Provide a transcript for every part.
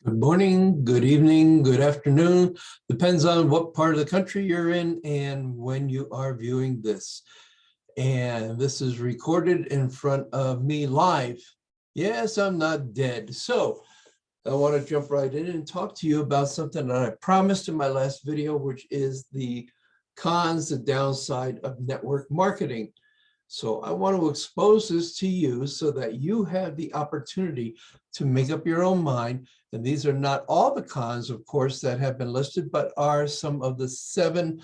Good morning, good evening, good afternoon. Depends on what part of the country you're in and when you are viewing this. And this is recorded in front of me live. Yes, I'm not dead. So I want to jump right in and talk to you about something that I promised in my last video, which is the cons, the downside of network marketing. So I want to expose this to you so that you have the opportunity to make up your own mind. And these are not all the cons, of course, that have been listed, but are some of the 7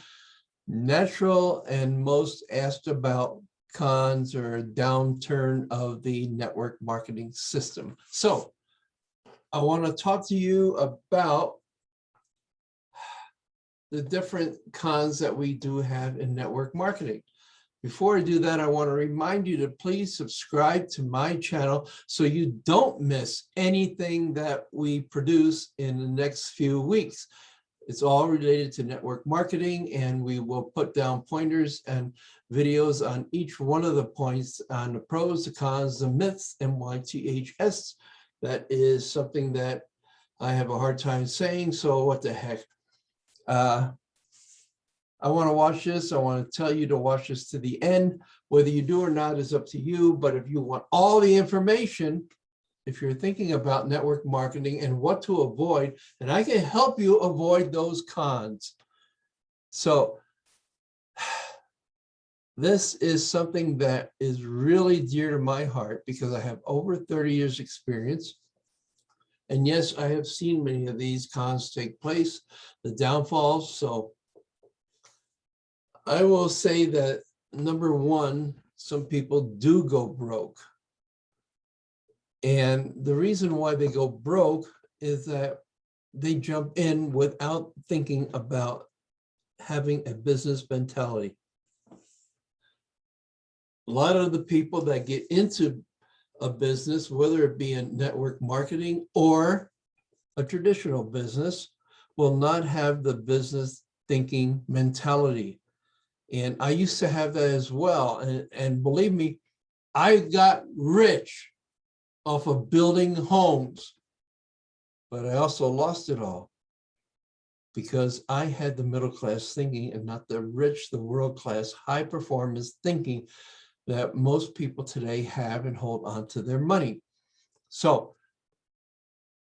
natural and most asked about cons or downturn of the network marketing system. So I want to talk to you about the different cons that we do have in network marketing. Before I do that, I want to remind you to please subscribe to my channel so you don't miss anything that we produce in the next few weeks. It's all related to network marketing, and we will put down pointers and videos on each one of the points on the pros, the cons, the myths, and YTHS. That is something that I have a hard time saying, so what the heck. I want to watch this. I want to tell you to watch this to the end. Whether you do or not is up to you. But if you want all the information, if you're thinking about network marketing and what to avoid, and I can help you avoid those cons. So this is something that is really dear to my heart because I have over 30 years experience. And yes, I have seen many of these cons take place, the downfalls. So I will say that, number one, some people do go broke. And the reason why they go broke is that they jump in without thinking about having a business mentality. A lot of the people that get into a business, whether it be in network marketing or a traditional business, will not have the business thinking mentality. And I used to have that as well. And believe me, I got rich off of building homes, but I also lost it all because I had the middle class thinking and not the rich, the world class, high performance thinking that most people today have and hold on to their money. So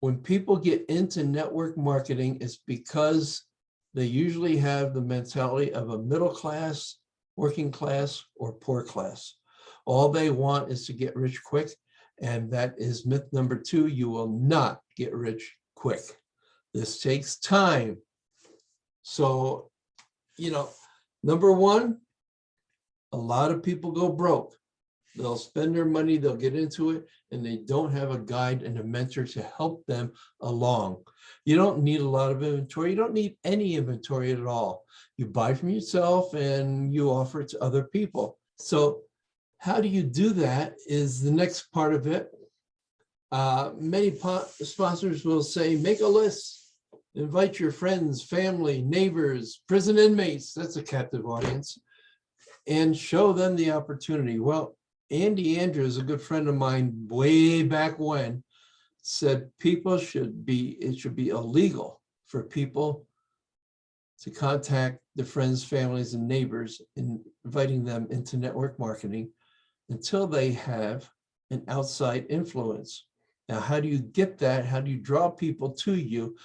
when people get into network marketing, it's because they usually have the mentality of a middle class, working class, or poor class. All they want is to get rich quick. And that is myth number 2. You will not get rich quick. This takes time. So, number 1, a lot of people go broke. They'll spend their money, they'll get into it, and they don't have a guide and a mentor to help them along. You don't need a lot of inventory. You don't need any inventory at all. You buy from yourself and you offer it to other people. So how do you do that is the next part of it. Many sponsors will say, make a list, invite your friends, family, neighbors, prison inmates, that's a captive audience, and show them the opportunity. Well, Andy Andrews, a good friend of mine way back when, said it should be illegal for people to contact their friends, families, and neighbors, inviting them into network marketing until they have an outside influence. Now, how do you get that? How do you draw people to you?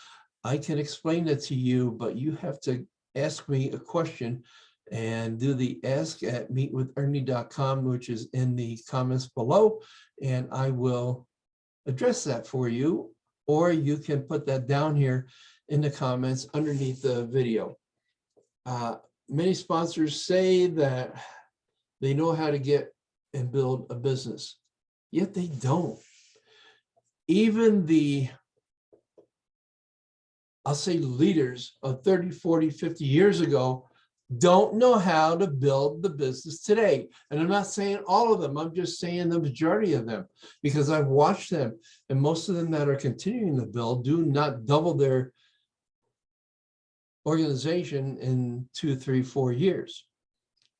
I can explain that to you, but you have to ask me a question and do the ask at meetwithernie.com, which is in the comments below, and I will address that for you, or you can put that down here in the comments underneath the video. Many sponsors say that they know how to get and build a business, yet they don't. Even I'll say leaders of 30, 40, 50 years ago don't know how to build the business today. And I'm not saying all of them, I'm just saying the majority of them, because I've watched them, and most of them that are continuing to build do not double their organization in 2, 3, 4 years.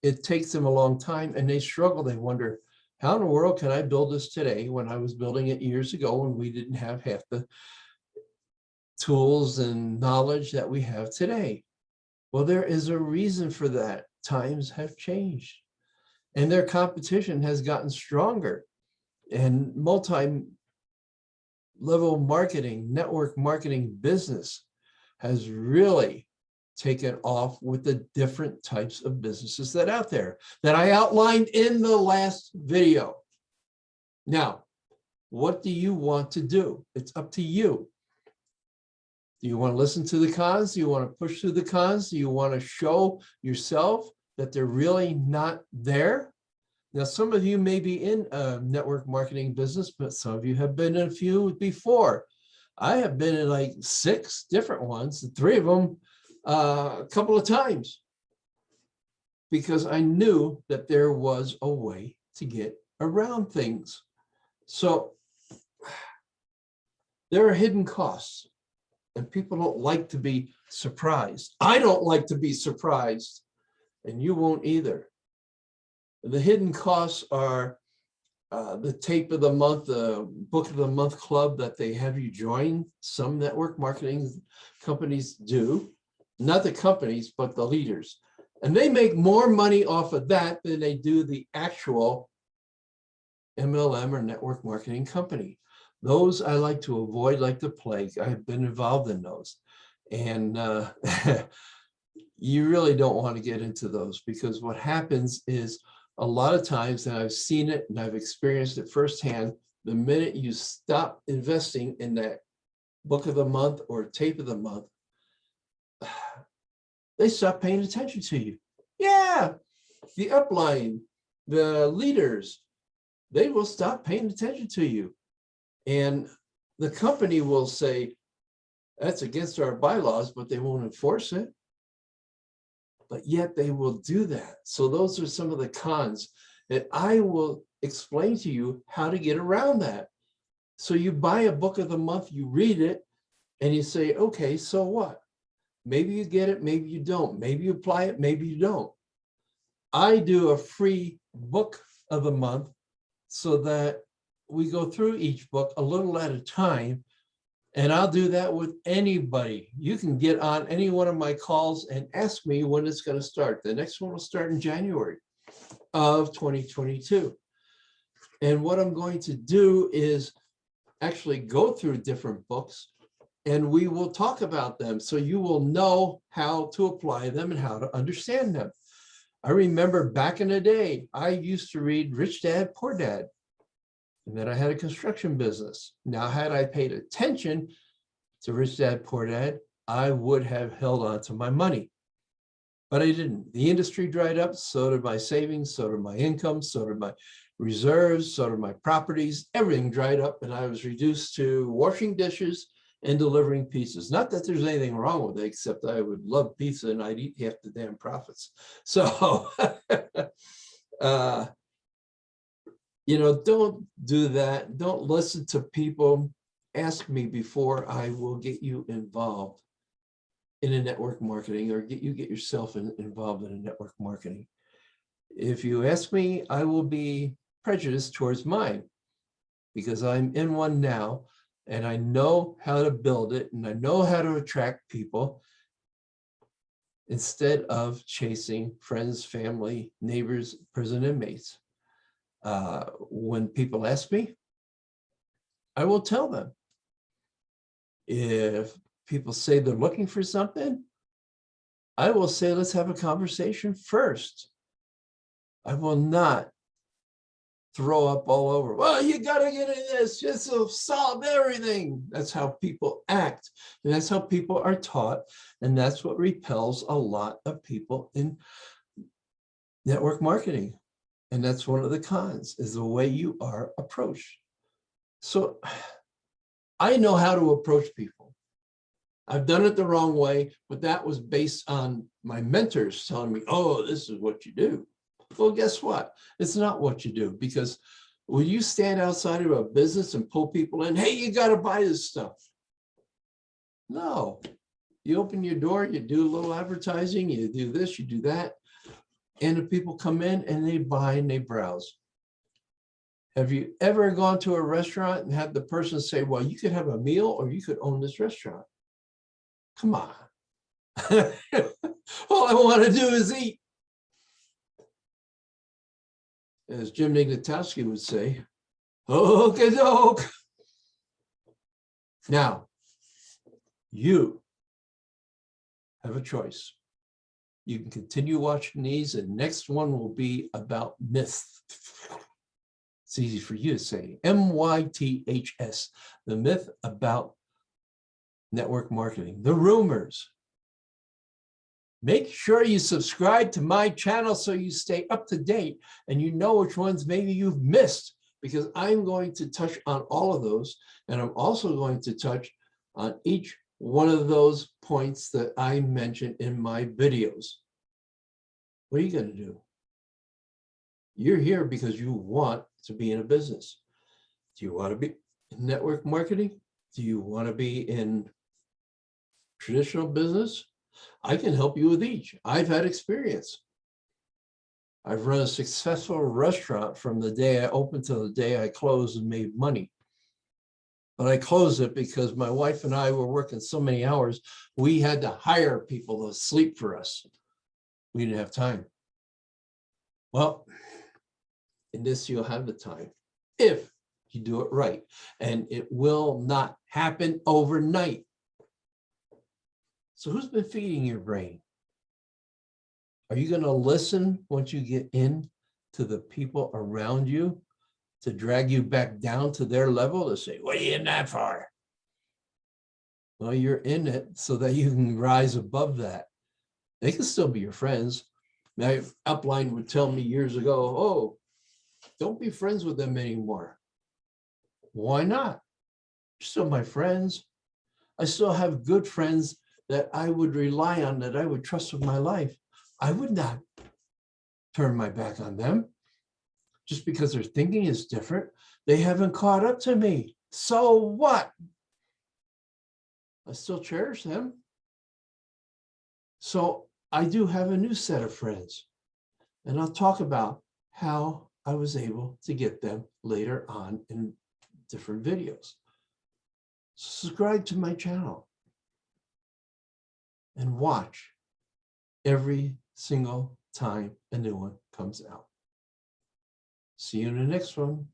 It takes them a long time, and they struggle. They wonder, how in the world can I build this today when I was building it years ago when we didn't have half the tools and knowledge that we have today. Well, there is a reason for that. Times have changed and their competition has gotten stronger, and multi-level marketing, network marketing business has really taken off with the different types of businesses that are out there that I outlined in the last video. Now, what do you want to do? It's up to you. Do you want to listen to the cons? Do you want to push through the cons? Do you want to show yourself that they're really not there? Now, some of you may be in a network marketing business, but some of you have been in a few before. I have been in like 6 different ones, 3 of them a couple of times, because I knew that there was a way to get around things. So there are hidden costs, and people don't like to be surprised. I don't like to be surprised, and you won't either. The hidden costs are the tape of the month, the book of the month club that they have you join. Some network marketing companies do, not the companies, but the leaders. And they make more money off of that than they do the actual MLM or network marketing company. Those I like to avoid like the plague. I've been involved in those. And you really don't want to get into those, because what happens is a lot of times, and I've seen it and I've experienced it firsthand, the minute you stop investing in that book of the month or tape of the month, they stop paying attention to you. Yeah, the upline, the leaders, they will stop paying attention to you. And the company will say, that's against our bylaws, but they won't enforce it. But yet they will do that. So those are some of the cons that I will explain to you how to get around that. So you buy a book of the month, you read it, and you say, okay, so what? Maybe you get it, maybe you don't. Maybe you apply it, maybe you don't. I do a free book of the month so that we go through each book a little at a time. And I'll do that with anybody. You can get on any one of my calls and ask me when it's going to start. The next one will start in January of 2022. And what I'm going to do is actually go through different books, and we will talk about them so you will know how to apply them and how to understand them. I remember back in the day, I used to read Rich Dad, Poor Dad. And then I had a construction business. Now, had I paid attention to Rich Dad, Poor Dad, I would have held on to my money. But I didn't. The industry dried up, so did my savings, so did my income, so did my reserves, so did my properties. Everything dried up, and I was reduced to washing dishes and delivering pizzas. Not that there's anything wrong with it, except I would love pizza and I'd eat half the damn profits. So, you know, don't do that. Don't listen to people. Ask me before I will get you involved in a network marketing, or get yourself involved in a network marketing. If you ask me, I will be prejudiced towards mine because I'm in one now and I know how to build it and I know how to attract people instead of chasing friends, family, neighbors, prison inmates. When people ask me, I will tell them. If people say they're looking for something, I will say, let's have a conversation first. I will not throw up all over. Well, you got to get in this just to solve everything. That's how people act. And that's how people are taught. And that's what repels a lot of people in network marketing. And that's one of the cons, is the way you are approached. So I know how to approach people. I've done it the wrong way, but that was based on my mentors telling me, oh, this is what you do. Well, guess what? It's not what you do, because when you stand outside of a business and pull people in, hey, you got to buy this stuff. No, you open your door, you do a little advertising, you do this, you do that. And the people come in and they buy and they browse. Have you ever gone to a restaurant and had the person say, well, you could have a meal or you could own this restaurant? Come on. All I want to do is eat. As Jim Ignatowski would say, okay, doke. Now, you have a choice. You can continue watching these, and next one will be about myth. It's easy for you to say, MYTHS, the myth about network marketing, the rumors. Make sure you subscribe to my channel so you stay up to date and you know which ones maybe you've missed, because I'm going to touch on all of those. And I'm also going to touch on each one of those points that I mentioned in my videos. What are you going to do? You're here because you want to be in a business. Do you want to be in network marketing? Do you want to be in traditional business? I can help you with each. I've had experience. I've run a successful restaurant from the day I opened to the day I closed and made money. But I closed it because my wife and I were working so many hours, we had to hire people to sleep for us. We didn't have time. Well, in this, you'll have the time if you do it right. And it will not happen overnight. So who's been feeding your brain? Are you going to listen once you get in to the people around you to drag you back down to their level to say, what are you in that for? Well, you're in it so that you can rise above that. They can still be your friends. My upline would tell me years ago, oh, don't be friends with them anymore. Why not? You're still my friends. I still have good friends that I would rely on, that I would trust with my life. I would not turn my back on them just because their thinking is different. They haven't caught up to me. So what? I still cherish them. So I do have a new set of friends, and I'll talk about how I was able to get them later on in different videos. Subscribe to my channel and watch every single time a new one comes out. See you in the next one.